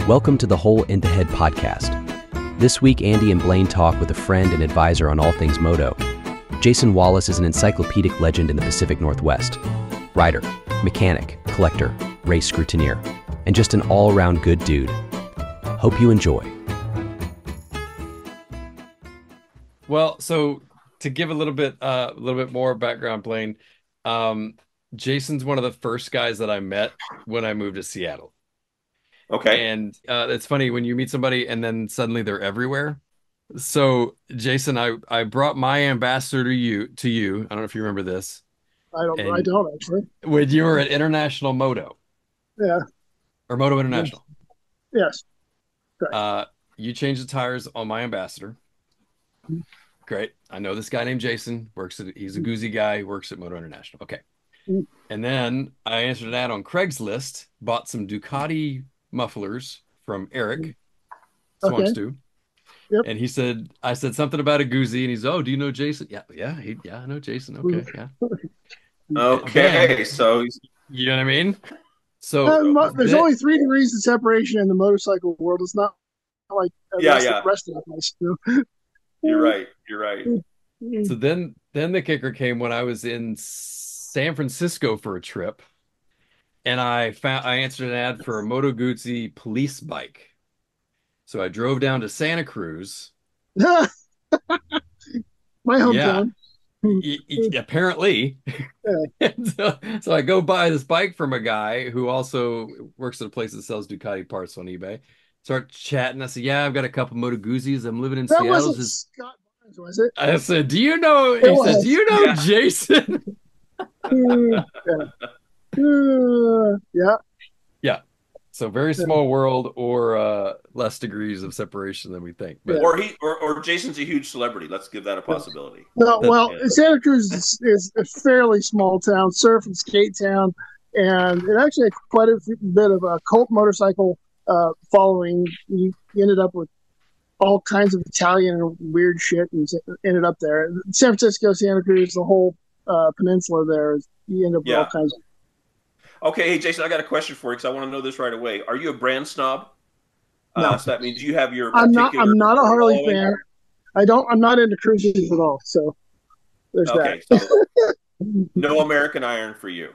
Welcome to the Hole in the Head podcast. This week, Andy and Blaine talk with a friend and advisor on all things moto. Jason Wallace is an encyclopedic legend in the Pacific Northwest. Rider, mechanic, collector, race scrutineer, and just an all-around good dude. Hope you enjoy. Well, so to give a little bit more background, Blaine, Jason's one of the first guys that I met when I moved to Seattle. Okay. And it's funny when you meet somebody and then suddenly they're everywhere. So, Jason, I brought my ambassador to you. I don't know if you remember this. I don't actually. When you were at International Moto. Yeah. Or Moto International. Yes. Correct. You changed the tires on my ambassador. Great. I know this guy named Jason. He's a Guzzi guy, works at Moto International. Okay. And then I answered an ad on Craigslist, bought some Ducati mufflers from Eric Swangstu. Yep. And I said something about a Guzzi, and he's, oh, do you know Jason? Yeah, I know Jason. Okay, yeah. Okay, so you know what I mean? So there's only 3 degrees of separation in the motorcycle world. It's not like the rest of the place. You're right. So then the kicker came when I was in San Francisco for a trip, and I answered an ad for a Moto Guzzi police bike. So I drove down to Santa Cruz. My hometown. Yeah. Apparently. So I go buy this bike from a guy who also works at a place that sells Ducati parts on eBay. Start chatting. I said, yeah, I've got a couple Moto Guzzis. I'm living in Seattle. Wasn't Scott Barnes, was it? I said, do you know Jason? Yeah. So very small world, or less degrees of separation than we think. But or Jason's a huge celebrity. Let's give that a possibility. No, Santa Cruz is a fairly small town, surf and skate town, and it actually had quite a bit of a cult motorcycle following. You ended up with all kinds of Italian and weird shit, and ended up there. San Francisco, Santa Cruz, the whole peninsula there. You end up with all kinds of. Okay, hey Jason, I got a question for you because I want to know this right away. Are you a brand snob? No. So that means you have your. I'm not a Harley fan. I'm not into cruisers at all. So there's that. So no American Iron for you.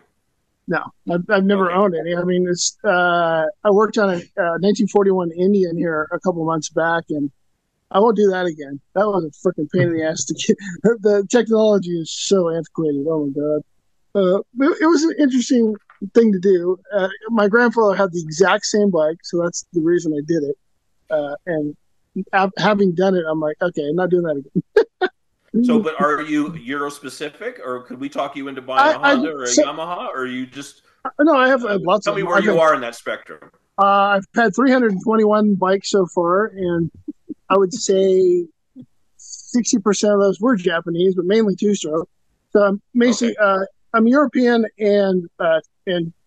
No, I've never owned any. I mean, I worked on a 1941 Indian here a couple months back, and I won't do that again. That was a freaking pain in the ass to get. The technology is so antiquated. Oh my god. It was an interesting thing to do. My grandfather had the exact same bike, so that's the reason I did it. And having done it, I'm like, okay, I'm not doing that again. So, but are you Euro specific, or could we talk you into buying a Honda or a Yamaha, or are you just? No, I have lots. Tell me where you are in that spectrum. I've had 321 bikes so far, and I would say 60% of those were Japanese, but mainly two-stroke. So I'm European and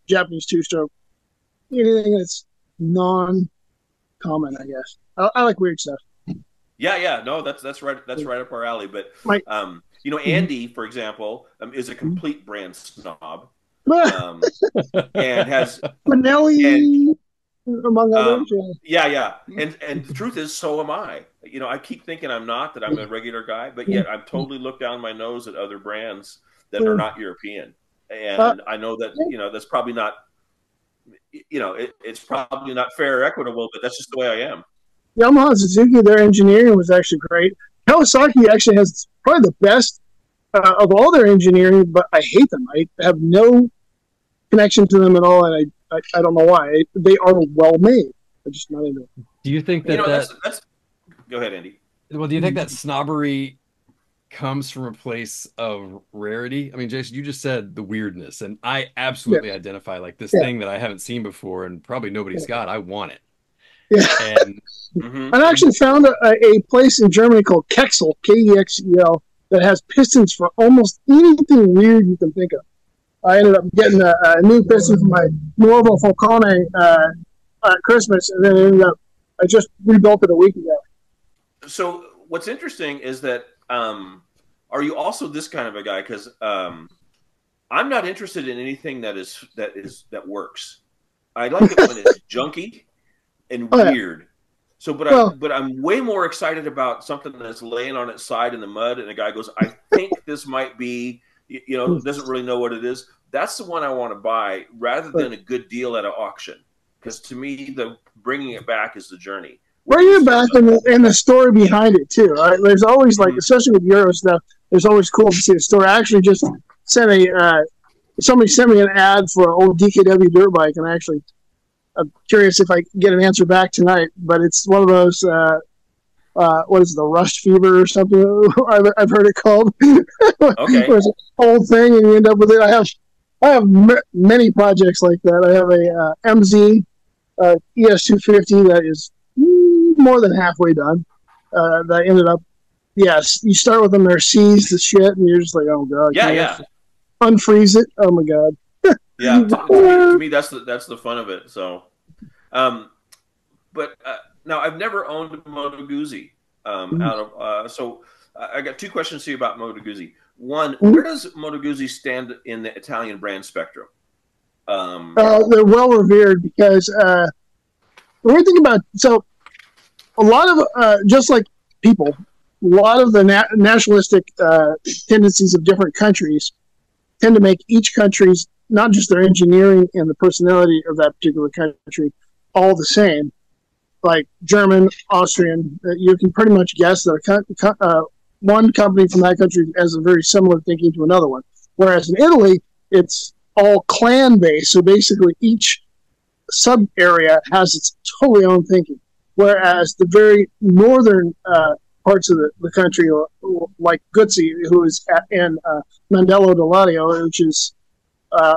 Japanese two-stroke. Anything that's non-common, I guess. I like weird stuff. Yeah. No, that's right. That's right up our alley. But Andy, for example, is a complete brand snob, and has Benelli, among others. Yeah. And the truth is, so am I. I keep thinking I'm not, that I'm a regular guy, but yet I'm totally look down my nose at other brands that are not European. And I know that, that's probably not, it's probably not fair or equitable, but that's just the way I am. Yamaha and Suzuki, their engineering was actually great. Kawasaki actually has probably the best of all their engineering, but I hate them. I have no connection to them at all, and I don't know why. They are well made. I'm just not into it. Do you think that that's Go ahead, Andy. Well, do you think that snobbery comes from a place of rarity? I mean, Jason, you just said the weirdness, and I absolutely identify like this thing that I haven't seen before, and probably nobody's got. I want it. Yeah. And I actually found a place in Germany called Kexel, Kexel, that has pistons for almost anything weird you can think of. I ended up getting a new piston for my Nuovo Falcone at Christmas, and then I just rebuilt it a week ago. So what's interesting is that are you also this kind of a guy? Because I'm not interested in anything that works. I like it when it's junky. and Oh, yeah. weird. So, but I'm way more excited about something that's laying on its side in the mud, and the guy goes, "I think this might be," doesn't really know what it is. That's the one I want to buy rather than a good deal at an auction, because to me, the bringing it back is the journey. Bring it back and the story behind it too. Right? There's always like, especially with Euro stuff, there's always cool to see the story. I actually just sent somebody sent me an ad for an old DKW dirt bike, and I'm curious if I get an answer back tonight. But it's one of those, what is it, the Rust Fever or something? I've heard it called. Okay, it's an old thing, and you end up with it. I have many projects like that. I have a MZ ES250 that is more than halfway done. That ended up, yes, you start with them, they're seized the shit, and you're just like, oh god, yeah. Unfreeze it. Oh my god. Yeah, to me that's the fun of it. So, but now I've never owned a Moto Guzzi. So I got two questions to you about Moto Guzzi. One, where does Moto Guzzi stand in the Italian brand spectrum? They're well revered because when we think about, so a lot of just like people, a lot of the nationalistic tendencies of different countries tend to make each country's, not just their engineering and the personality of that particular country, all the same. Like German, Austrian, you can pretty much guess that one company from that country has a very similar thinking to another one. Whereas in Italy, it's all clan-based, so basically each sub-area has its totally own thinking. Whereas the very northern parts of the country, like Guzzi, who is in Mandello del Ladio, which is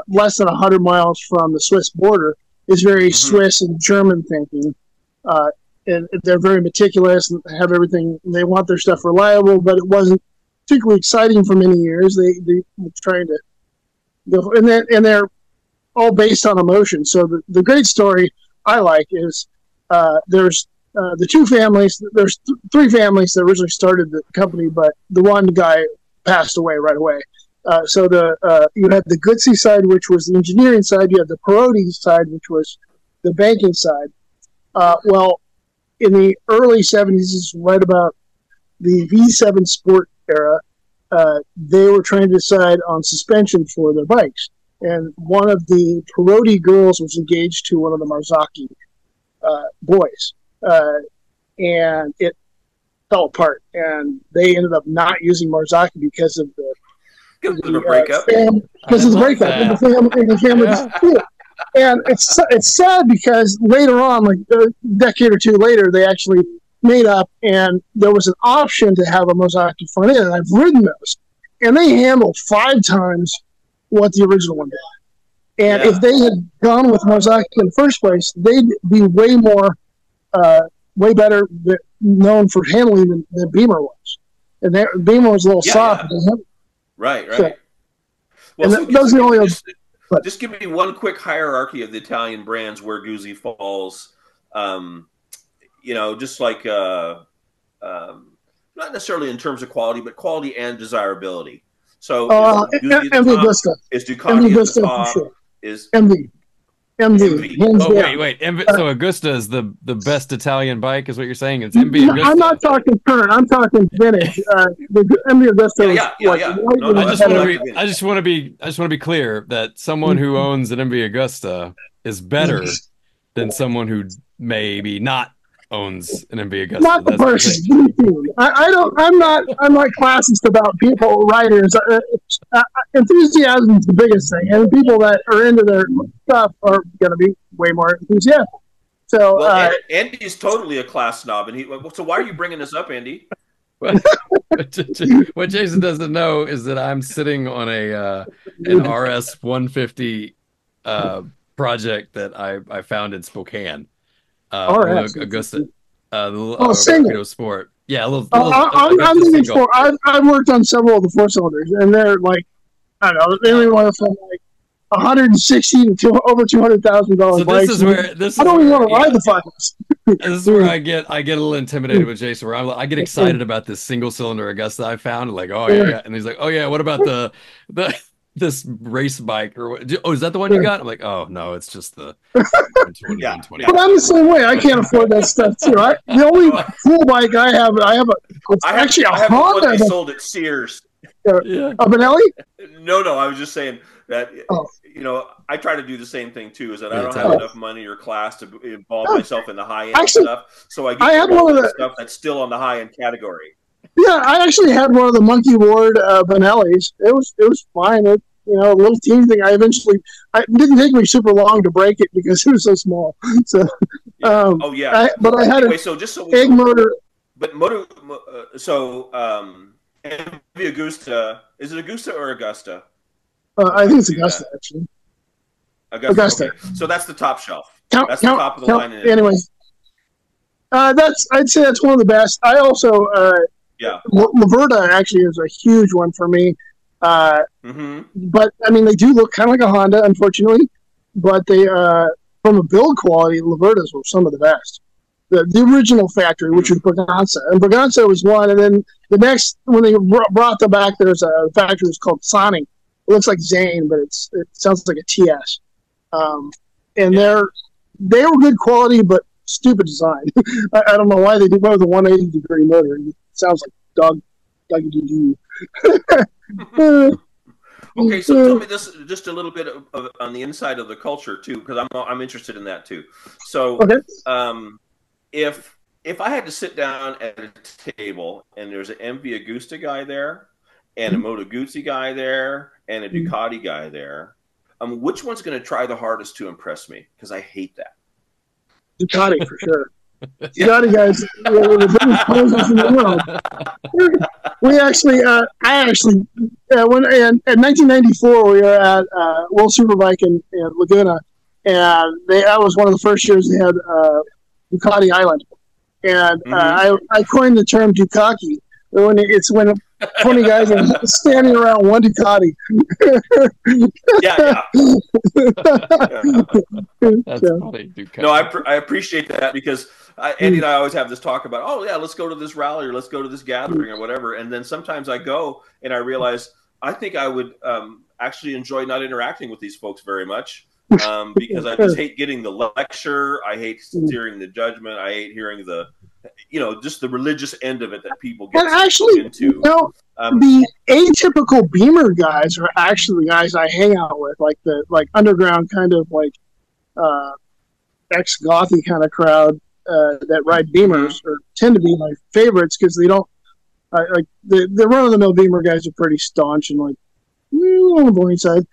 less than 100 miles from the Swiss border, is very Swiss and German thinking. And they're very meticulous and have everything. They want their stuff reliable, but it wasn't particularly exciting for many years. They were trying to go, and they're all based on emotion. So the great story I like is there's the two families. There's three families that originally started the company, but the one guy passed away right away. So you had the Guzzi side, which was the engineering side. You had the Perotti side, which was the banking side. Well, in the early 70s, right about the V7 Sport era, they were trying to decide on suspension for their bikes. And one of the Perotti girls was engaged to one of the Marzocchi boys. And it fell apart. And they ended up not using Marzocchi because of the breakup. Because of the breakup. And the family dispute. And it's sad because later on, like a decade or two later, they actually made up, and there was an option to have a Marzocchi front end. And I've ridden those, and they handle 5 times what the original one did. And if they had gone with Marzocchi in the first place, they'd be way way better known for handling than Beamer was. And Beamer was a little soft. Yeah. Right. So, well, and those are the only. Just give me one quick hierarchy of the Italian brands where Guzzi falls. Just like not necessarily in terms of quality, but quality and desirability. So MV Agusta. Is Ducati at the top? Sure. Is MV. Oh wait. So Agusta is the best Italian bike, is what you're saying? It's MV Agusta. I'm not talking current. I'm talking vintage. The MV Agusta. I just want to be clear that someone who owns an MV Agusta is better than someone who maybe not owns an MV Agusta. Not the person. I'm not classist about people, riders. Enthusiasm is the biggest thing, and people that are into their stuff are going to be way more enthusiastic. So, Andy's totally a class snob, and so why are you bringing this up, Andy? What Jason doesn't know is that I'm sitting on an RS 150 project that I found in Spokane. Augusta, single Sport. Yeah, a little. I'm thinking sport. I've worked on several of the 4-cylinders, and they're like, I don't know, anywhere from like $160 to over $200,000 bikes. I don't even want to ride the fuckers. This is where I get a little intimidated with Jason. Where I get excited about this single cylinder Augusta I found. Like, oh yeah, and he's like, oh yeah, what about the this race bike or what? Oh, is that the one you got? I'm like, oh no, it's just the 120. But I'm the same way. I can't afford that stuff too. The only cool bike I have actually a Honda. What they sold at Sears. A Benelli? No, I was just saying that I try to do the same thing too. Is that I don't have enough money or class to involve myself in the high end stuff. So I get one of the stuff that's still on the high end category. Yeah, I actually had one of the Monkey Ward Benellis. It was fine. A little teeny thing. It didn't take me super long to break it because it was so small. So, but I had egg motor. But MV Agusta, is it Agusta or Agusta? I think it's Agusta, actually. Agusta. Okay. So that's the top shelf. That's the top of the line. Anyway, I'd say that's one of the best. I also Laverda actually is a huge one for me. But I mean, they do look kind of like a Honda, unfortunately. But they, from a build quality, Laverdas were some of the best. The original factory, which was Braganza, and Braganza was one. And then the next, when they brought them back, there's a factory that's called Sonic. It looks like Zane, but it sounds like a TS. And they were good quality, but stupid design. I don't know why they did with a 180-degree motor. It sounds like dog doo. Okay, so tell me this just a little bit on the inside of the culture too, because I'm interested in that too. So, if I had to sit down at a table and there's an MV Agusta guy there, and a Moto Guzzi guy there, and a Ducati guy there, which one's going to try the hardest to impress me? Because I hate that. Ducati for sure. Ducati guys, the biggest posers in the world. When in 1994 we were at World Superbike in Laguna, and that was one of the first years they had Ducati Island, and I coined the term Ducati. When 20 guys are standing around one Ducati. That's funny. Ducati. No, I appreciate that because Andy and I always have this talk about, let's go to this rally or let's go to this gathering or whatever. And then sometimes I go and I realize I think I would actually enjoy not interacting with these folks very much because I just hate getting the lecture. I hate hearing the judgment. I hate hearing just the religious end of it that people get into. The atypical Beamer guys are actually the guys I hang out with, like the underground kind of ex-gothy kind of crowd that ride Beamers or tend to be my favorites because they don't the run-of-the-mill Beamer guys are pretty staunch and on the boring side.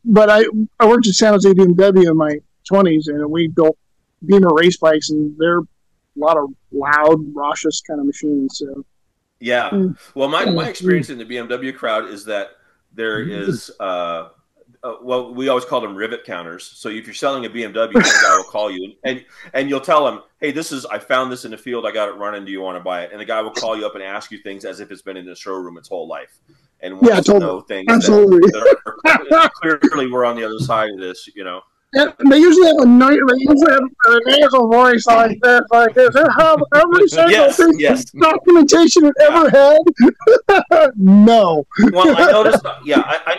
But I worked at San Jose BMW in my 20s and we built Beamer race bikes, and they're a lot of loud, raucous kind of machines. So, well, my experience in the BMW crowd is that there is, we always call them rivet counters. So if you're selling a BMW, the guy will call you, and you'll tell him, "Hey, I found this in the field. I got it running. Do you want to buy it?" And the guy will call you up and ask you things as if it's been in the showroom its whole life, and wants to know things that clearly we're on the other side of this, And they usually have a nasal voice like this. Have every single documentation it ever had? No. Well, I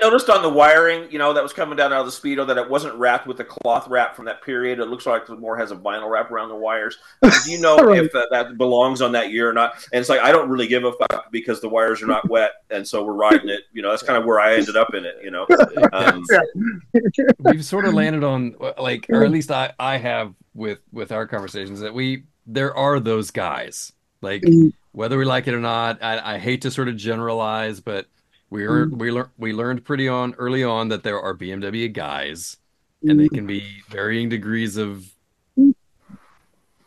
noticed on the wiring, that was coming down out of the Speedo, that it wasn't wrapped with a cloth wrap from that period. It looks like it more has a vinyl wrap around the wires. Do you know if that belongs on that year or not? And it's like, I don't really give a fuck because the wires are not wet, and so we're riding it. That's kind of where I ended up in it. We've sort of landed on, or at least I have with our conversations, that there are those guys, whether we like it or not. I hate to sort of generalize, but we learned pretty early on that there are BMW guys, and they can be varying degrees of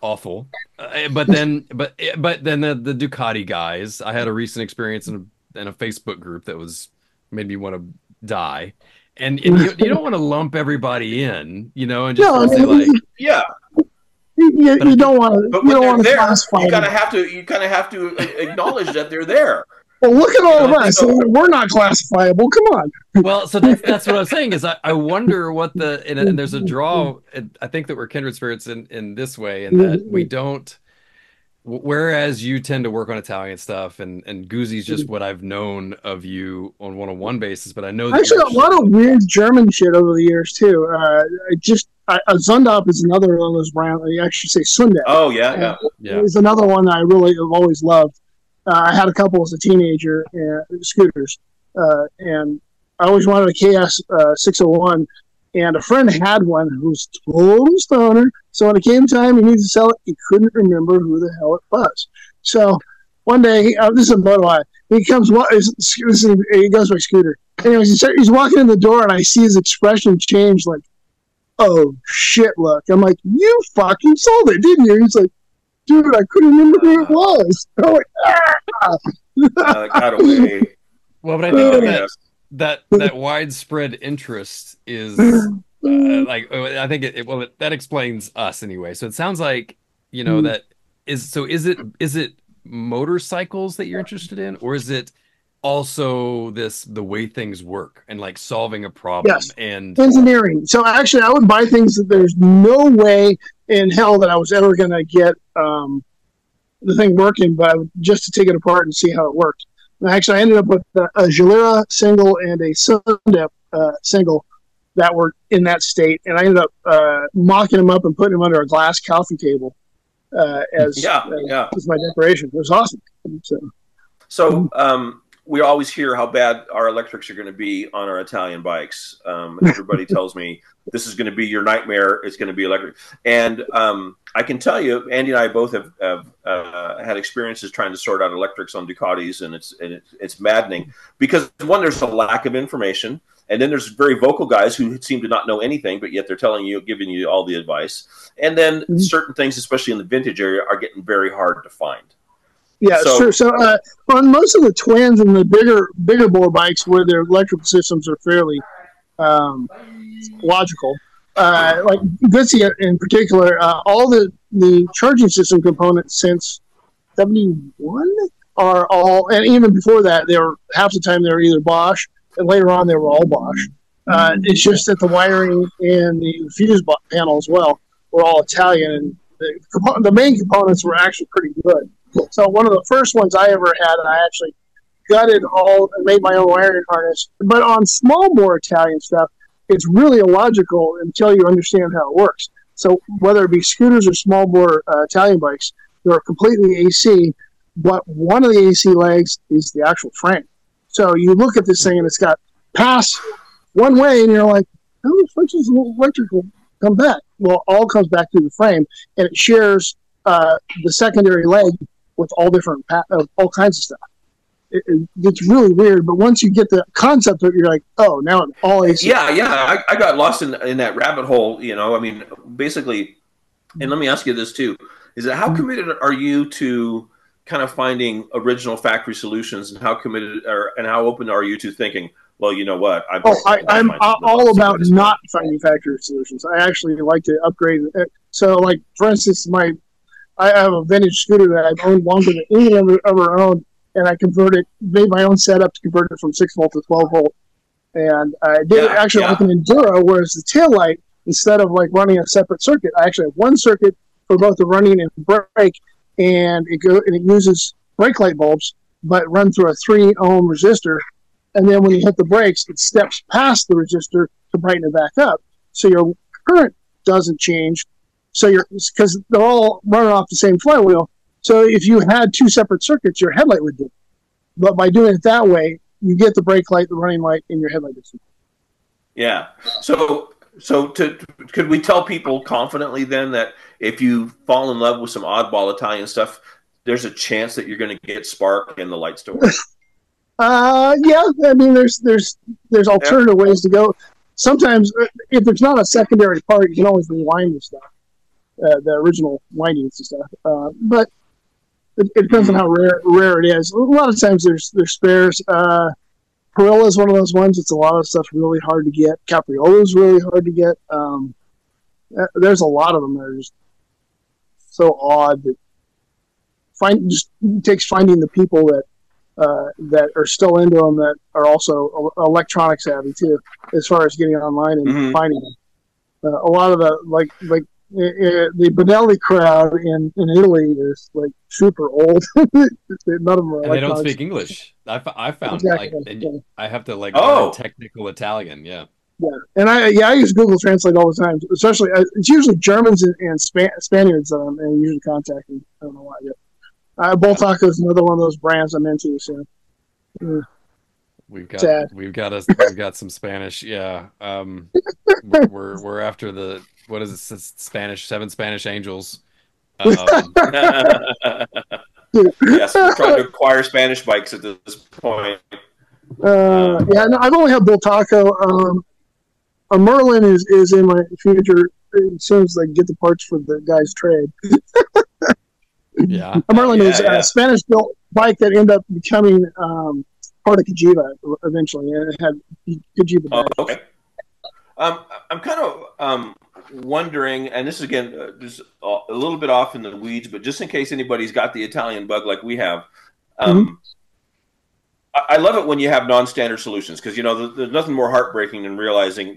awful. But then the Ducati guys. I had a recent experience in a Facebook group that made me want to die. And you don't want to lump everybody in, and just say you don't want to. But when they're there, you kind of have to acknowledge that they're there. Well, look at all of us. We're not classifiable. Come on. Well, so that's what I was saying is I wonder what and there's a draw. I think that we're kindred spirits in this way, and that we don't. Whereas you tend to work on Italian stuff, and Guzzi's just what I've known of you on one-on-one basis, but I know that actually a lot of weird German shit over the years too. Zundop is another one of those brands. I actually say Sundet. Oh yeah. It's another one that I really have always loved. I had a couple as a teenager, scooters, and I always wanted a KS 601. And a friend had one who was total stoner. So when it came time he needed to sell it, he couldn't remember who the hell it was. So one day, this is a Moto I. He goes by scooter. Anyways, he's walking in the door, and I see his expression change, like, "Oh shit!" Look, I'm like, "You fucking sold it, didn't you?" He's like, "Dude, I couldn't remember who it was." I'm like, "Ah!" Got away. Well, but I think that widespread interest is I think that explains us anyway. So it sounds like that is it motorcycles that you're interested in, or is it also the way things work and like solving a problem? Yes. And engineering. So actually I would buy things that there's no way in hell that I was ever going to get the thing working, but just to take it apart and see how it works. Actually, I ended up with a Gilera single and a Sundep single that were in that state, and I ended up mocking them up and putting them under a glass coffee table as my decoration. It was awesome. So we always hear how bad our electrics are going to be on our Italian bikes. Everybody tells me this is going to be your nightmare. It's going to be electric. And I can tell you, Andy and I both have had experiences trying to sort out electrics on Ducatis, and it's maddening because, one, there's a lack of information, and then there's very vocal guys who seem to not know anything, but yet they're giving you all the advice. And then certain things, especially in the vintage area, are getting very hard to find. Yeah, sure. So on most of the twins and the bigger bore bikes, where their electrical systems are fairly logical, like Guzzi in particular, all the charging system components since '71 are all, and even before that, they were half the time they were either Bosch, and later on they were all Bosch. It's just that the wiring and the fuse panel as well were all Italian, and the main components were actually pretty good. So one of the first ones I ever had, and I actually gutted all and made my own wiring harness. But on small bore Italian stuff, it's really illogical until you understand how it works. So whether it be scooters or small bore Italian bikes, they're completely AC, but one of the AC legs is the actual frame. So you look at this thing and it's got pass one way, and you're like, how the fuck does the electrical come back? Well, all comes back through the frame, and it shares the secondary leg with all different all kinds of stuff. It's really weird, but once you get the concept of it, you're like, oh, now it's all AC. Yeah. I got lost in that rabbit hole. I mean, basically, and let me ask you this too: is that how committed are you to kind of finding original factory solutions, and how committed and how open are you to thinking, well, you know what? I'm all about not finding factory solutions. I actually like to upgrade. So, like for instance, I have a vintage scooter that I've owned longer than anyone ever owned, and I made my own setup to convert it from 6-volt to 12-volt. And I did it actually like an Enduro, whereas the taillight, instead of like running a separate circuit, I actually have one circuit for both the running and brake, and it uses brake light bulbs, but run through a 3-ohm resistor. And then when you hit the brakes, it steps past the resistor to brighten it back up. So your current doesn't change. So because they're all running off the same flywheel. So if you had two separate circuits, your headlight would do. But by doing it that way, you get the brake light, the running light, and your headlight is. Yeah. So could we tell people confidently then that if you fall in love with some oddball Italian stuff, there's a chance that you're going to get spark and the lights to work? Yeah. I mean, there's alternative ways to go. Sometimes, if there's not a secondary part, you can always rewind the stuff. The original windings and stuff, but it depends on how rare it is. A lot of times there's spares. Perilla is one of those ones. It's a lot of stuff really hard to get. Capriola is really hard to get. There's a lot of them that are just so odd that it takes finding the people that are still into them, that are also electronic savvy too, as far as getting online and finding them. A lot of the like the Benelli crowd in Italy is like super old. None of them are And they don't speak English. I found exactly. like I have to like Oh. learn technical Italian. Yeah. Yeah, and I use Google Translate all the time. Especially it's usually Germans and Spaniards that I'm usually contacting. I don't know why. Boltaco is another one of those brands I'm into. So we've got some Spanish. Yeah. We're after the what is it? Seven Spanish Angels. Yes, we're trying to acquire Spanish bikes at this point. No, I've only had Boltaco. A Merlin is in my future as soon as I get the parts for the guy's trade. Yeah. A Merlin is a Spanish-built bike that ended up becoming part of Cajiva eventually, and it had Cajiva bags. Oh, okay. I'm kind of wondering, and this is again just a little bit off in the weeds, but just in case anybody's got the Italian bug like we have, I love it when you have non-standard solutions because, there's nothing more heartbreaking than realizing,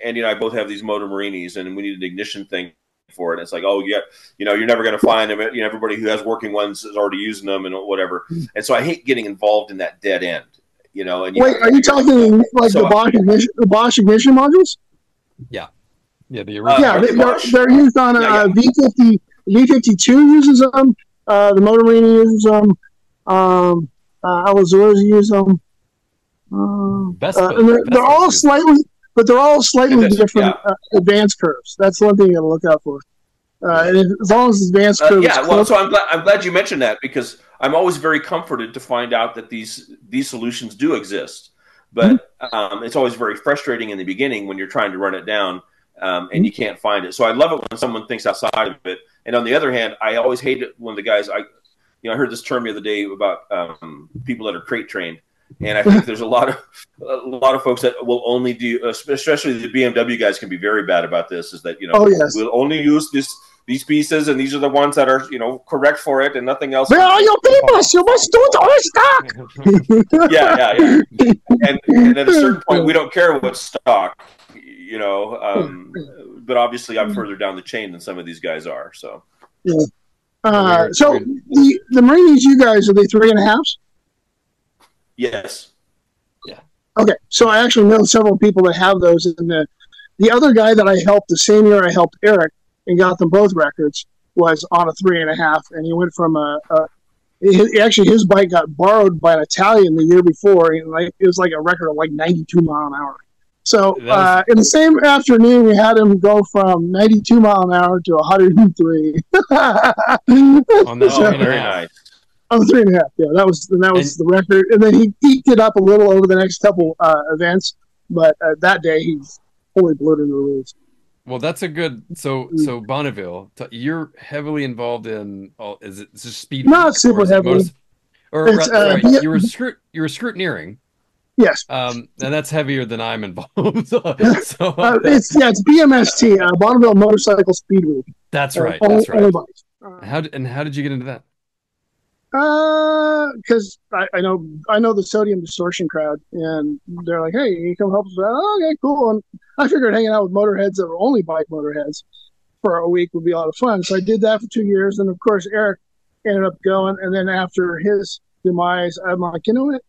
Andy and I both have these Moto Morinis and we need an ignition thing for it. And it's like, oh, yeah, you're never going to find them. Everybody who has working ones is already using them and whatever. And so I hate getting involved in that dead end, And wait, are you talking like the Bosch ignition modules? Yeah. Yeah, the original. They're used on V50. V52 uses them. The Moto Morini uses them. Alazzurra use them. They're all slightly different advance curves. That's one thing you got to look out for. And as long as the advance curve, so I'm glad you mentioned that because I'm always very comforted to find out that these solutions do exist. But it's always very frustrating in the beginning when you're trying to run it down and you can't find it. So I love it when someone thinks outside of it. And on the other hand, I always hate it when the guys I heard this term the other day about people that are crate trained, and I think there's a lot of folks that will only do, especially the BMW guys can be very bad about this. Is that we'll only use these pieces, and these are the ones that are correct for it, and nothing else. Where are your papers? You must do it all stock. Yeah. And at a certain point, we don't care what's stock, But obviously, I'm further down the chain than some of these guys are. So. Yeah. So the Morinis, you guys, are they 3.5s? Yes. Yeah. Okay, so I actually know several people that have those. And the other guy that I helped the same year I helped Eric and got them both records was on a 3.5, and he went from his bike got borrowed by an Italian the year before, and it was like a record of like 92 mile an hour. So in the same afternoon, we had him go from 92 mile an hour to 103. On the very nice. On 3.5, yeah, that was the record. And then he eked it up a little over the next couple events, but that day he's fully blew it into the leaves. Well, that's a good. So Bonneville, you're heavily involved in. Is it just speed? Not super heavily. You were scrutineering. Yes. And that's heavier than I'm involved. It's BMST, Bonneville Motorcycle Speed Week. That's right. That's right. How did you get into that? Because I know the sodium distortion crowd, and they're like, "Hey, you come help us out?" Oh, okay, cool. And I figured hanging out with motorheads that were only bike motorheads for a week would be a lot of fun. So I did that for 2 years, and of course Eric ended up going. And then after his demise, I'm like, you know what?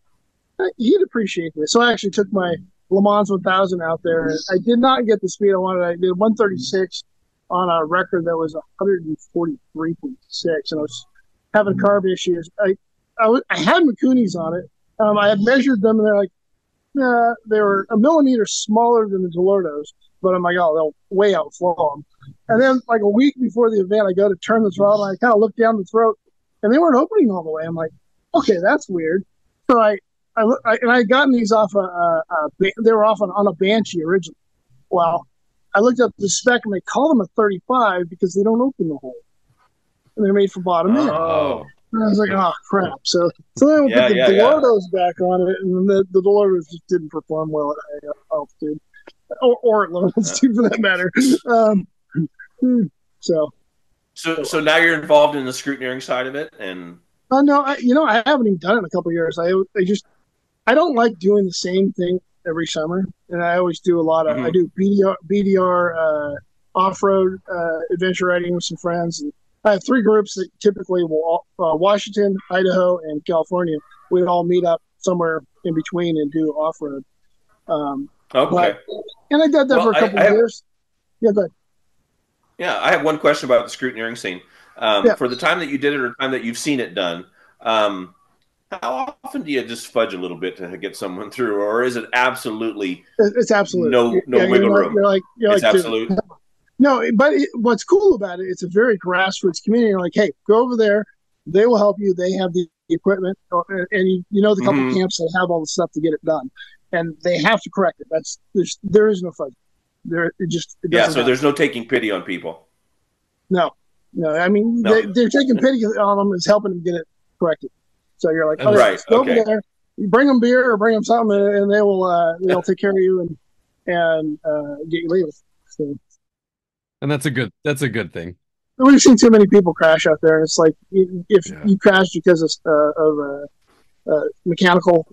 He'd appreciate this. So I actually took my LeMans 1000 out there. I did not get the speed I wanted. I did 136 on a record that was 143.6, and I was having carb issues. I had Mikunis on it. I had measured them, and they're like, they were a millimeter smaller than the Dehmlows, but I'm like, oh, they'll way outflow them. And then like a week before the event, I go to turn the throttle, and I kind of look down the throat, and they weren't opening all the way. I'm like, okay, that's weird. So I had gotten these off they were off on a Banshee originally. Well, I looked up the spec, and they call them a 35 because they don't open the hole, and they're made for bottom end. Oh. And I was like, oh crap! So then we put the Dehmlows back on it, and the Dehmlows just didn't perform well at altitude, or at low altitude for that matter. So now you're involved in the scrutineering side of it, and no, I haven't even done it in a couple of years. I don't like doing the same thing every summer, and I always do a lot of I do BDR off-road adventure riding with some friends. And I have 3 groups that typically will Washington, Idaho, and California. We'd all meet up somewhere in between and do off-road. Okay. And I did that for a couple of years. Yeah, go ahead. Yeah, I have one question about the scrutineering scene. For the time that you did it or the time that you've seen it done, how often do you just fudge a little bit to get someone through, or is it absolutely? It's absolute. No wiggle room. You're it's like, absolute. No, but what's cool about it, it's a very grassroots community. You're like, hey, go over there. They will help you. They have the equipment, and you know the couple camps that have all the stuff to get it done, and they have to correct it. There is no fudge. So there's no taking pity on people. No. I mean, they're taking pity on them, is helping them get it corrected. So you're like, right, go over there, you bring them beer or bring them something, and they will they'll take care of you and get you legal. So. And that's a good thing. We've seen too many people crash out there, and it's like if you crash because of mechanical,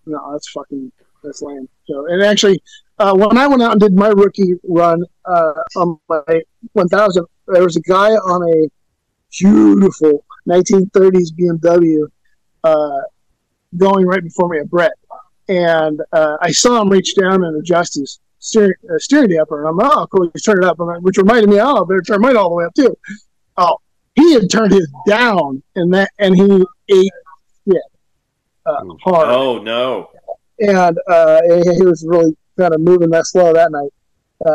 no, that's lame. So, and actually, when I went out and did my rookie run on my 1000, there was a guy on a beautiful 1930s BMW going right before me, a Brett, and I saw him reach down and adjust his steering damper, and I'm like, oh, cool, he's turned it up, which reminded me, I better turn mine all the way up too. Oh, he had turned his down, and he ate hard. Oh no! And he was really kind of moving that slow that night.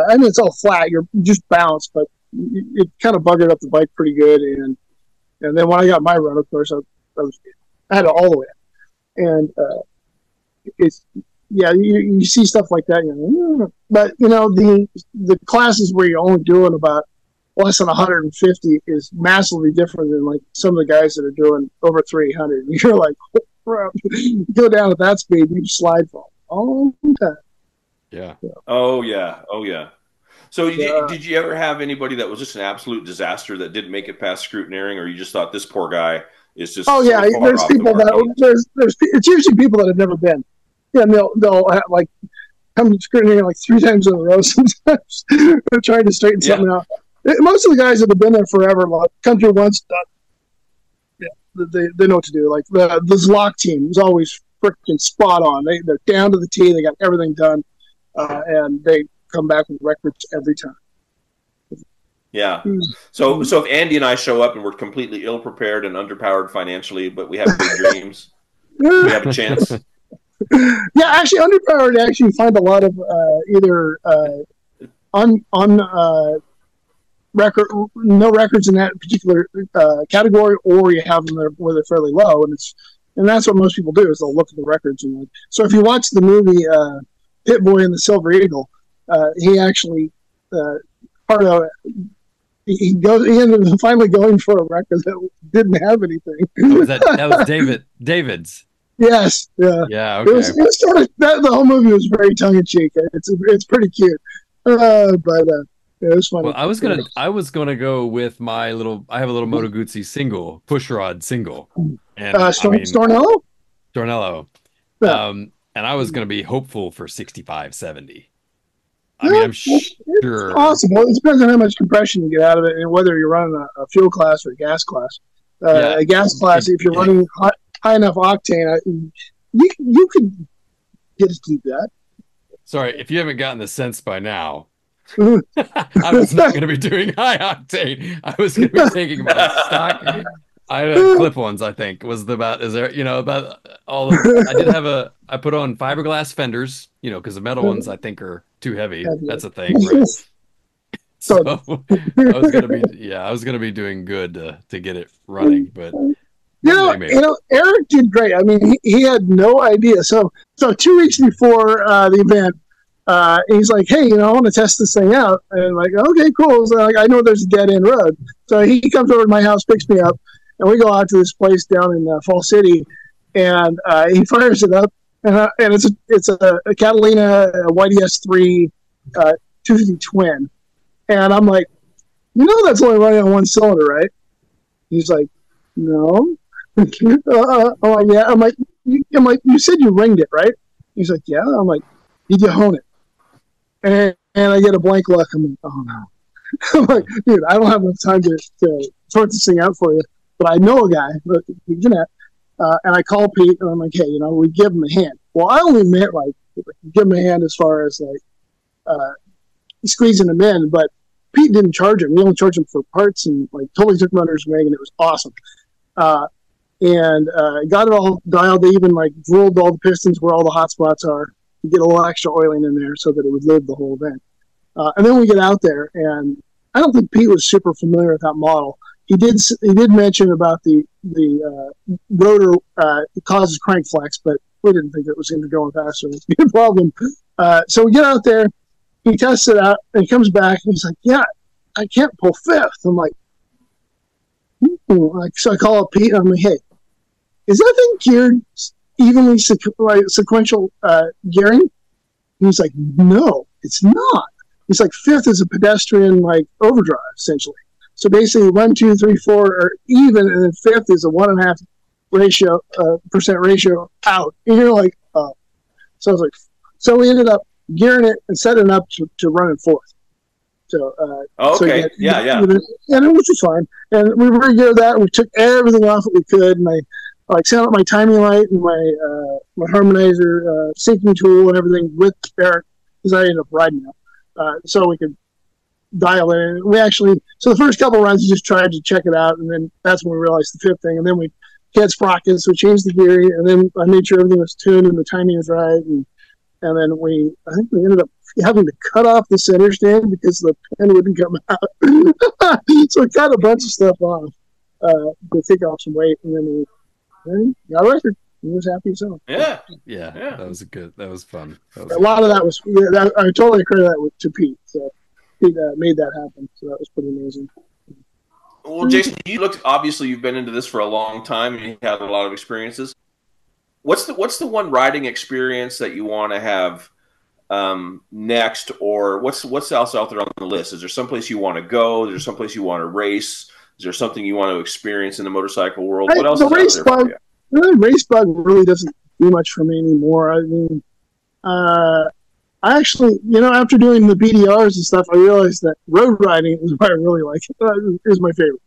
I mean, it's all flat; you just bounce, but it kind of buggered up the bike pretty good. And then when I got my run, of course, I had it all the way up. And you see stuff like that. But the classes where you're only doing about less than 150 is massively different than like some of the guys that are doing over 300. You're like, you go down at that speed, you slide fall all the time. Yeah. Oh yeah. So did you ever have anybody that was just an absolute disaster that didn't make it past scrutineering, or you just thought this poor guy is just? Oh yeah, there's people it's usually people that have never been. Yeah, and they'll have, like come to scrutineering like 3 times in a row sometimes. They're trying to straighten something out. Most of the guys that have been there forever, like come through once, done. Yeah, they know what to do. Like the Zlock team is always freaking spot on. They're down to the T. They got everything done, and they come back with records every time. Yeah. So if Andy and I show up and we're completely ill prepared and underpowered financially, but we have big dreams, we have a chance. Yeah, actually, underpowered. Actually, you find a lot of either no records in that particular category, or you have them where they're fairly low, and that's what most people do is they'll look at the records. And so if you watch the movie Pit Boy and the Silver Eagle, he actually he ended up finally going for a record that didn't have anything. That was David's. Yes. Yeah. Yeah. Okay. It was sort of the whole movie was very tongue in cheek. It's pretty cute, but it was funny. Well, I was gonna go with my little. I have a little Moto Guzzi single, pushrod single, and Stornello. Stornello. Yeah. And I was gonna be hopeful for 65, 70. I mean, I'm sure it's possible. It depends on how much compression you get out of it, and whether you're running a fuel class or a gas class. A gas class, if you're running high enough octane, you could get to do that. Sorry, if you haven't gotten the sense by now, I was not going to be doing high octane. I was going to be taking my stock. I had clip-ons, I think, was about, about all of, I put on fiberglass fenders, because the metal ones I think are too heavy. That's a thing, right? So I was going to be doing good to get it running, but Eric did great. I mean, he had no idea. So 2 weeks before the event, he's like, hey, I want to test this thing out. And I'm like, okay, cool. So I know there's a dead end road. So he comes over to my house, picks me up, and we go out to this place down in Fall City, and he fires it up, and it's a Catalina YDS 3 250 twin. And I'm like, that's only running on one cylinder, right? He's like, no. I'm like, yeah. I'm like, you said you ringed it, right? He's like, yeah. I'm like, did you hone it? And I get a blank look. I'm like, oh no. I'm like, dude, I don't have enough time to sort this thing out for you, but I know a guy, and I call Pete, and I'm like, hey, we give him a hand. Well, I only meant like give him a hand as far as like squeezing him in, but Pete didn't charge him. We only charged him for parts, and like totally took him under his wing, and it was awesome. And got it all dialed. They even like drilled all the pistons where all the hot spots are to get a little extra oiling in there so that it would live the whole event. And then we get out there, and I don't think Pete was super familiar with that model. He did mention about the rotor causes crank flex, but we didn't think it was going to go faster. It was a problem. So we get out there, he tests it out, and he comes back, and he's like, yeah, I can't pull fifth. I'm like, so I call up Pete, and I'm like, hey, is that thing geared evenly sequential gearing? And he's like, no, it's not. He's like, fifth is a pedestrian like overdrive, essentially. So basically 1, 2, 3, 4 are even, and then fifth is a 1.5% ratio out. And you're like, oh. So I was like, so we ended up gearing it and setting it up to run in fourth. So, okay, so yeah. And it was just fine. And we re-geared that, and we took everything off that we could, and I set up my timing light and my harmonizer, syncing tool, and everything with Eric, because I ended up riding now, so we could dial it in. We actually, so the first couple runs, we just tried to check it out, and then that's when we realized the fifth thing, and then we had sprockets, so we changed the gearing, and then I made sure everything was tuned and the timing was right, and then I think we ended up having to cut off the center stand because the pen wouldn't come out. So we cut a bunch of stuff off to take off some weight, and then we got a record. He was happy so. Yeah. That was fun. A lot of that was, I totally credit that to Pete. So Pete made that happen. So that was pretty amazing. Well, Jason, obviously you've been into this for a long time and you had a lot of experiences. What's the one riding experience that you want to have next, or what's else out there on the list? Is there someplace you want to go? Is there someplace you want to race? Is there something you want to experience in the motorcycle world? What else is out there for you? The race bug really doesn't do much for me anymore. I mean, I actually, after doing the BDRs and stuff, I realized that road riding is what I really like. Is my favorite.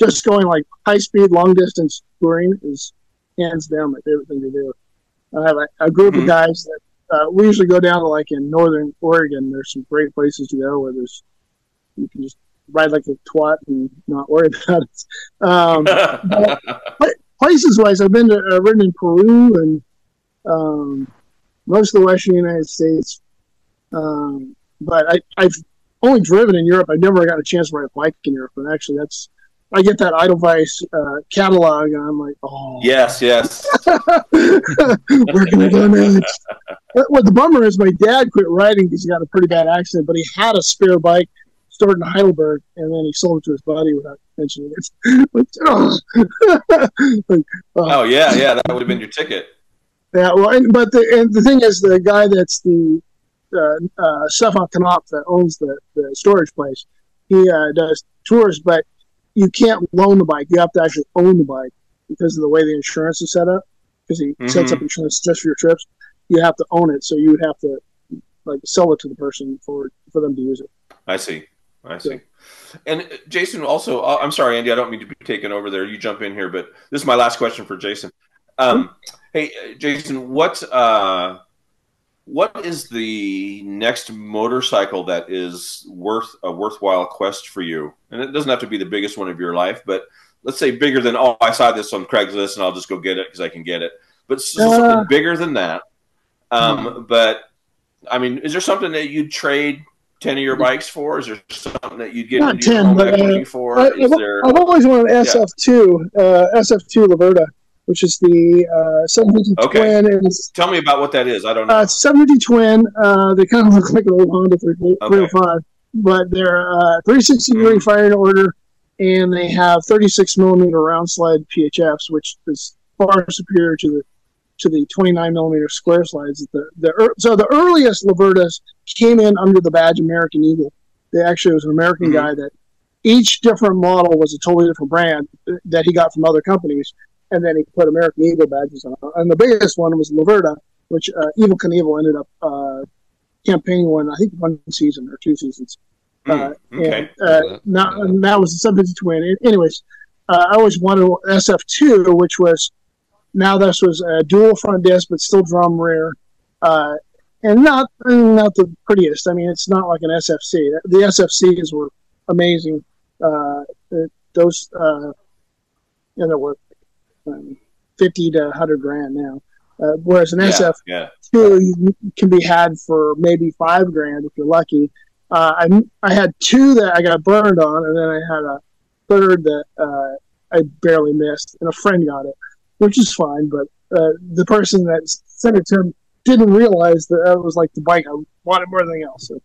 Just going like high speed, long distance touring is hands down my favorite thing to do. I have a group of guys that we usually go down to, like in northern Oregon. There's some great places to go where you can just ride like a twat and not worry about it. But places wise, I've ridden in Peru and most of the western United States. But I've only driven in Europe. I've never got a chance to ride a bike in Europe, and actually I get that Edelweiss catalog, and I'm like, oh. Yes. Where can I go next? What the bummer is, my dad quit riding because he got a pretty bad accident, but he had a spare bike stored in Heidelberg, and then he sold it to his buddy without mentioning it. Oh, yeah, that would have been your ticket. Yeah, well, but the thing is, the guy that's the Stefan Knopf that owns the storage place, he does tours, but you can't loan the bike. You have to actually own the bike because of the way the insurance is set up. Because he sets up insurance just for your trips, you have to own it. So you would have to like sell it to the person for them to use it. I see. And Jason, also, I'm sorry, Andy, I don't mean to be taken over there. You jump in here, but this is my last question for Jason. Hey, Jason, what is the next motorcycle that is a worthwhile quest for you? And it doesn't have to be the biggest one of your life, but let's say bigger than, I saw this on Craigslist and I'll just go get it because I can get it. But something bigger than that. But I mean, is there something that you'd trade 10 of your bikes for? Is there something that you'd get not 10, but for? I've always wanted an SF2 Laverda, which is the 750 twin. And tell me about what that is. I don't know. It's 750 twin. They kind of look like an old Honda 305, but they're 360-degree firing order, and they have 36-millimeter round slide PHFs, which is far superior to the 29-millimeter square slides. So the earliest Laverdas came in under the badge American Eagle. They actually was an American guy that each different model was a totally different brand that he got from other companies, and then he put American Eagle badges on. And the biggest one was Laverda, which Evel Knievel ended up campaigning I think 1 season or 2 seasons. Okay. And that was the 750 twin. Anyways, I always wanted an SF2, which was, now this was a dual front disc, but still drum rear. And not the prettiest. I mean, it's not like an SFC. The SFCs were amazing. Those, they're worth 50 to 100 grand now. Whereas an SF2 can be had for maybe $5,000 if you're lucky. I had two that I got burned on, and then I had a third that I barely missed, and a friend got it, which is fine. But the person that sent it to him didn't realize that was like the bike I wanted more than anything else. So.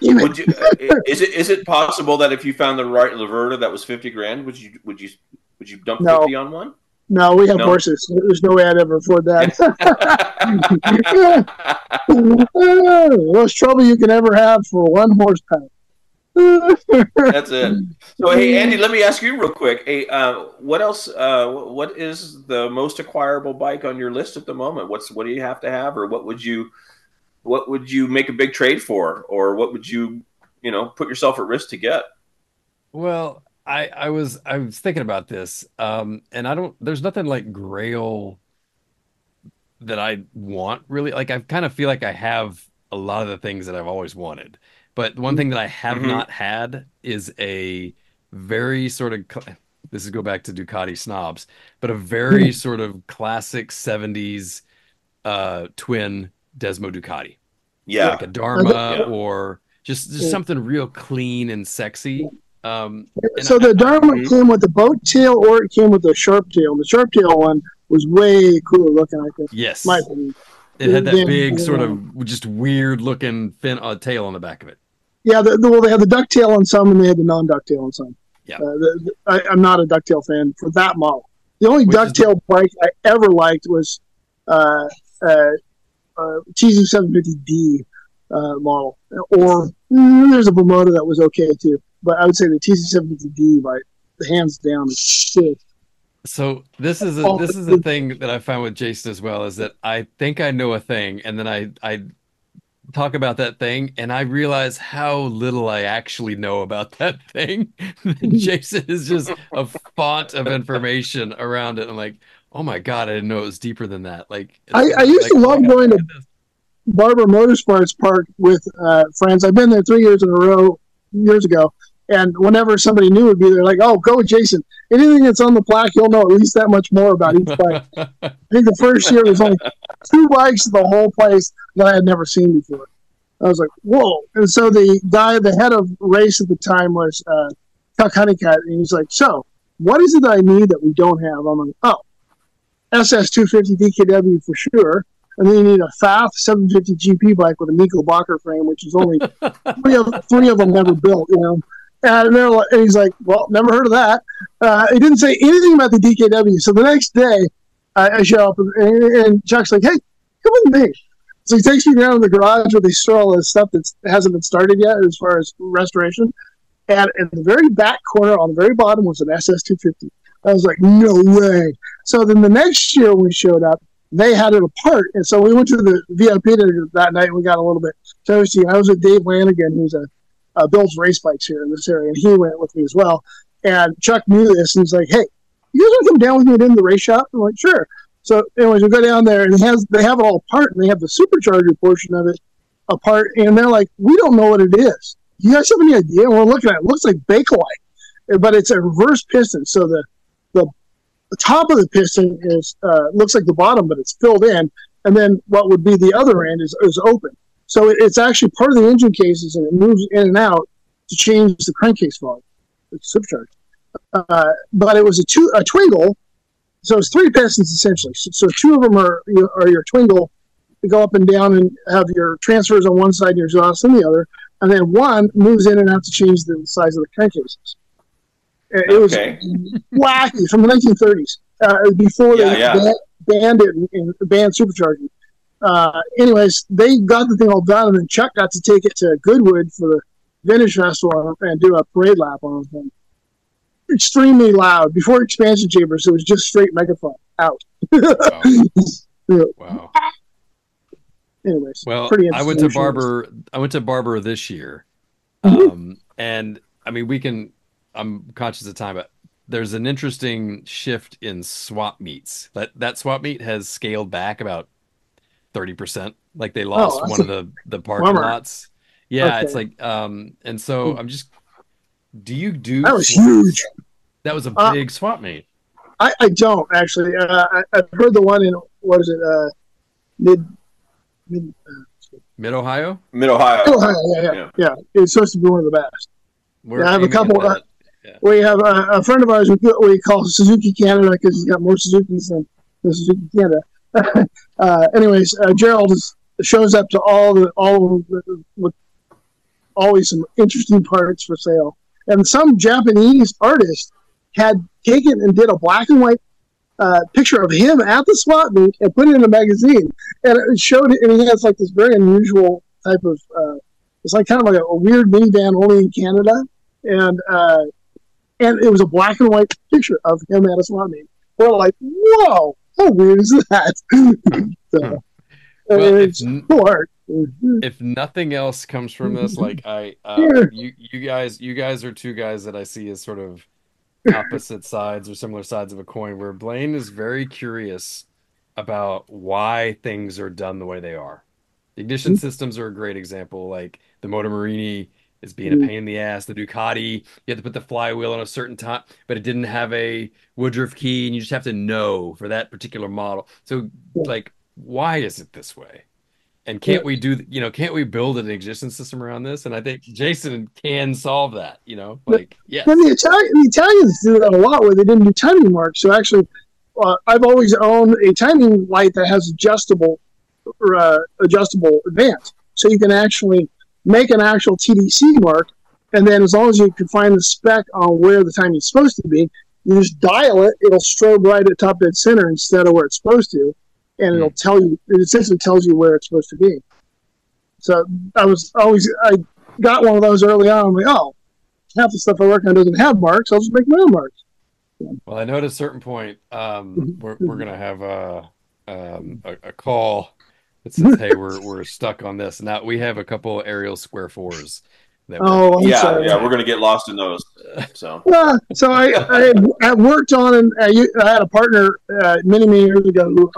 Would you, is it possible that if you found the right Laverda that was $50,000, would you dump 50 on one? No, we have horses. There's no way I'd ever afford that. Most trouble you can ever have for 1 horsepower. That's it. So, hey, Andy, let me ask you real quick. Hey, what else? What is the most acquirable bike on your list at the moment? What do you have to have, or what would you make a big trade for, or what would you put yourself at risk to get? Well, I was thinking about this, and there's nothing like Grail that I want really. Like, I kind of feel like I have a lot of the things that I've always wanted, but one thing that I have not had is a very sort of, this is go back to Ducati snobs, but a very sort of classic 70s twin Dehmlow Ducati. Yeah. Like a Dharma or just something real clean and sexy. So the Dharma came with the boat tail, or it came with the sharp tail. The sharp tail one was way cooler looking, I think. Yes. My opinion. It had that big sort of just weird looking fin tail on the back of it. Yeah, they had the ducktail on some, and they had the non-ducktail on some. Yeah. I'm not a ducktail fan for that model. The only ducktail bike I ever liked was TZ750D model, or there's a Bermuda that was okay too, but I would say the TZ750D, by the hands down, is shit. So this is the thing that I found with Jason as well, is that I think I know a thing, and then I talk about that thing, and I realize how little I actually know about that thing. Jason is just a font of information around it. I'm like, oh my God, I didn't know it was deeper than that. Like, I used to love going to Barber Motorsports Park with friends. I've been there 3 years in a row years ago, and whenever somebody new would be there, like, oh, go with Jason. Anything that's on the plaque, you'll know at least that much more about each bike. I think the first year was only 2 bikes in the whole place that I had never seen before. I was like, whoa. And so the head of race at the time was Chuck Honeycutt, and he's like, so what is it that I need that we don't have? I'm like, oh, SS250 DKW for sure. And then you need a FAF 750 GP bike with a Nico Bacher frame, which is only three of them never built, And he's like, well, never heard of that. He didn't say anything about the DKW. So the next day, I show up, and Chuck's like, hey, come with me. So he takes me down in the garage where they store all this stuff that hasn't been started yet as far as restoration. And in the very back corner, on the very bottom, was an SS250. I was like, no way. So then the next year when we showed up, they had it apart. And so we went to the VIP dinner that night, and we got a little bit toasty. I was with Dave Lanigan, who's builds race bikes here in this area, and he went with me as well. And Chuck knew this, and he's like, hey, you guys want to come down with me to the race shop? I'm like, sure. So anyways, we go down there, and they have it all apart, and they have the supercharger portion of it apart, and they're like, we don't know what it is. Do you guys have any idea? And we're looking at it. It looks like Bakelite, but it's a reverse piston. So the top of the piston is looks like the bottom, but it's filled in, and then what would be the other end is open. So it's actually part of the engine cases, and it moves in and out to change the crankcase volume. It's supercharged. But it was a twingle, so it's 3 pistons essentially. So 2 of them are your twingle. You go up and down and have your transfers on one side and your exhaust on the other, and then one moves in and out to change the size of the crankcases. It was wacky from the 1930s, before they banned it and banned supercharging. Anyways, they got the thing all done, and then Chuck got to take it to Goodwood for the Vintage Festival and do a parade lap on the thing. Extremely loud. Before expansion chambers, it was just straight megaphone out. Wow. Wow. Anyways, well, pretty I went to Barber this year. And I mean, I'm conscious of time, but there's an interesting shift in swap meets. That swap meet has scaled back about 30%. Like they lost one of the parking lots. Yeah, Okay. it's like and so I'm just do you do That was swaps? huge. That was a big swap meet. I don't actually. I've heard the one in what is it? Mid Ohio? Mid Ohio. Yeah. It's supposed to be one of the best. We're I have a aiming at couple. that. Yeah. We have a friend of ours we call Suzuki Canada because he's got more Suzukis than Suzuki Canada. Anyways, Gerald shows up to all with always some interesting parts for sale. And some Japanese artist had taken and did a black and white picture of him at the swap meet and put it in a magazine. And it showed it, and he has like this very unusual type of, it's like kind of like a weird minivan only in Canada. And it was a black and white picture of him at a swap meet. We're like, whoa, how weird is that? So, well, it's cool art. If nothing else comes from this, like you guys are two guys that I see as sort of opposite sides or similar sides of a coin, where Blaine is very curious about why things are done the way they are. The ignition systems are a great example. Like the Moto Morini is being a pain in the ass. The Ducati, you have to put the flywheel on a certain time, but it didn't have a Woodruff key, and you just have to know for that particular model. So, like, why is it this way? And can't we can't we build an ignition system around this? And I think Jason can solve that, like, yes. Then the Italians do that a lot where they didn't do timing marks. So actually, I've always owned a timing light that has adjustable advance. So you can actually make an actual TDC mark, and then as long as you can find the spec on where the timing is supposed to be, you just dial it. It'll strobe right at top dead center instead of where it's supposed to. And it'll tell you, it essentially tells you where it's supposed to be. So I got one of those early on. I'm like, oh, half the stuff I work on doesn't have marks. I'll just make my own marks. Well, I know at a certain point, we're gonna have a call that says, "Hey, we're stuck on this." Now we have a couple of aerial square fours. We're gonna get lost in those. So I worked on, and I had a partner many years ago who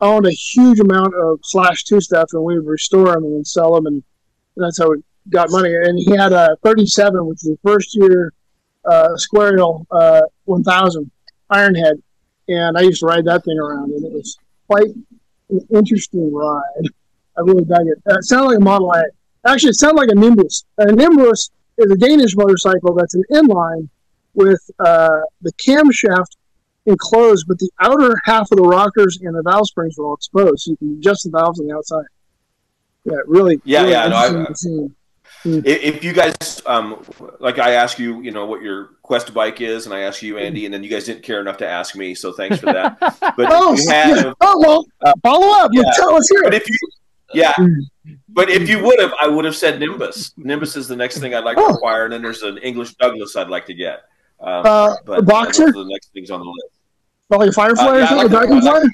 owned a huge amount of /2 stuff, and we would restore them and then sell them, and that's how we got money. And he had a 37, which was the first year Squarial 1000 Ironhead, and I used to ride that thing around, and it was quite an interesting ride. I really dug it. It sounded like a Model A. Actually, it sounded like a Nimbus. A Nimbus is a Danish motorcycle that's an inline with the camshaft enclosed, but the outer half of the rockers and the valve springs are all exposed, so you can adjust the valves on the outside. Yeah, really. If you guys, like I ask you, what your quest bike is, and I ask you, Andy, and then you guys didn't care enough to ask me, so thanks for that. But follow up. Tell us here. But if you would have, I would have said Nimbus. Nimbus is the next thing I'd like to acquire, and then there's an English Douglas I'd like to get. But a Boxer? The next things on the list. Like a Firefly or something?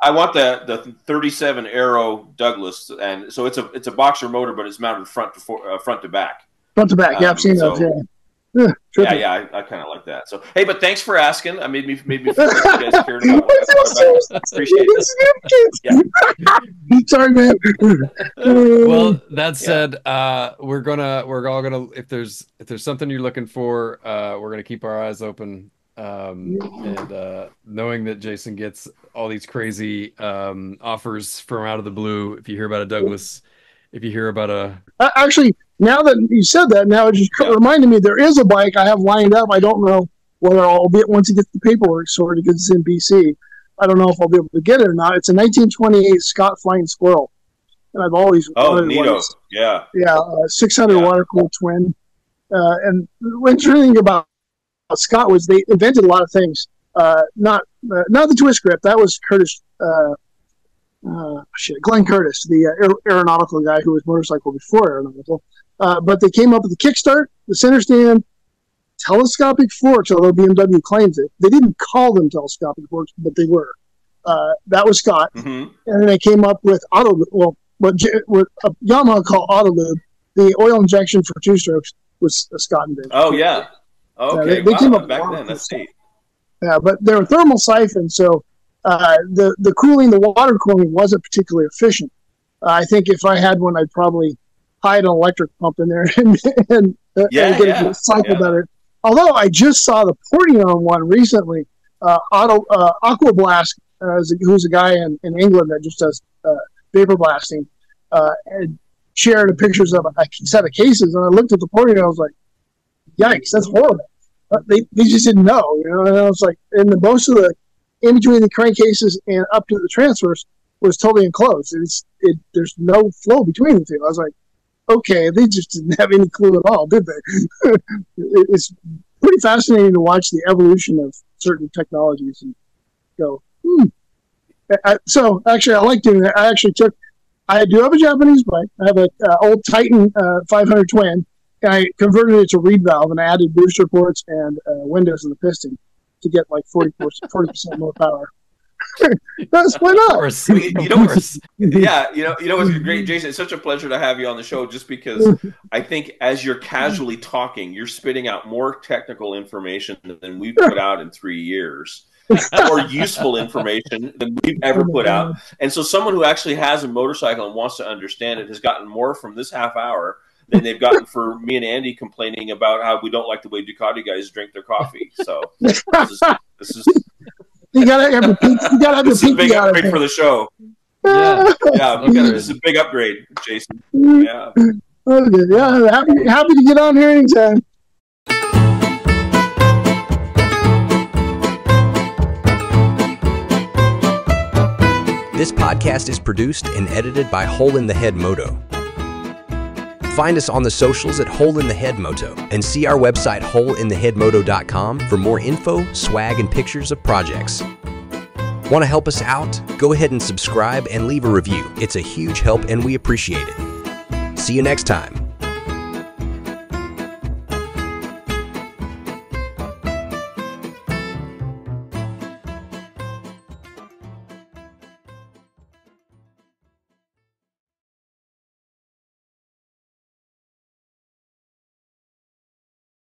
I want the 37 Aero Douglas, and so it's a Boxer motor, but it's mounted front to back. Front to back, I've seen those. I kind of like that. So, hey, but thanks for asking. I made me feel like you guys cared about what I thought about. Appreciate it. Sorry, man. Well, that said, we're all gonna if there's something you're looking for, we're gonna keep our eyes open. And knowing that Jason gets all these crazy offers from out of the blue. If you hear about a Douglas, if you hear about a actually, now that you said that, now it just reminded me there is a bike I have lined up. I don't know whether I'll be once it gets the paperwork sorted because it's in BC. I don't know if I'll be able to get it or not. It's a 1928 Scott Flying Squirrel, and I've always neato. 600 water cooled twin. And the interesting thing about Scott was they invented a lot of things. Not the twist grip. That was Curtis. Glenn Curtis, the aeronautical guy who was motorcycle before aeronautical. But they came up with the kickstart, the center stand, telescopic forks. Although BMW claims it, they didn't call them telescopic forks, but they were. That was Scott, and then they came up with what Yamaha called Autolube, the oil injection for two-strokes was a Scott and Vince. Oh, yeah. Okay. They came up back then. That's neat. Yeah, but they're thermal siphon, so the cooling, the water cooling wasn't particularly efficient. I think if I had one, I'd probably hide an electric pump in there and get it cycle better. Although I just saw the Portion one recently, Aquablast, who's a guy in England that just does vapor blasting, and shared pictures of a set of cases, and I looked at the Portion and I was like, yikes, that's horrible. They just didn't know, you know. And I was like, and most of the in between the crankcases and up to the transfers was totally enclosed. There's no flow between the two. I was like, okay, they just didn't have any clue at all, did they? It's pretty fascinating to watch the evolution of certain technologies and go, So actually, I like doing that. I do have a Japanese bike. I have an old Titan 500 twin, and I converted it to reed valve, and I added booster ports and windows in the piston to get like 40% more power. That's why not? Yeah, it's great, Jason. It's such a pleasure to have you on the show, just because I think as you're casually talking, you're spitting out more technical information than we've put out in 3 years. More useful information than we've ever put out. And so someone who actually has a motorcycle and wants to understand it has gotten more from this half hour than they've gotten for me and Andy complaining about how we don't like the way Ducati guys drink their coffee. So this is you gotta have your big upgrade for the show. Yeah, this is a big upgrade, Jason. Yeah. Okay. Yeah, happy to get on here anytime. This podcast is produced and edited by Hole in the Head Moto. Find us on the socials at Hole in the Head Moto and see our website holeintheheadmoto.com for more info, swag, and pictures of projects. Want to help us out? Go ahead and subscribe and leave a review. It's a huge help and we appreciate it. See you next time.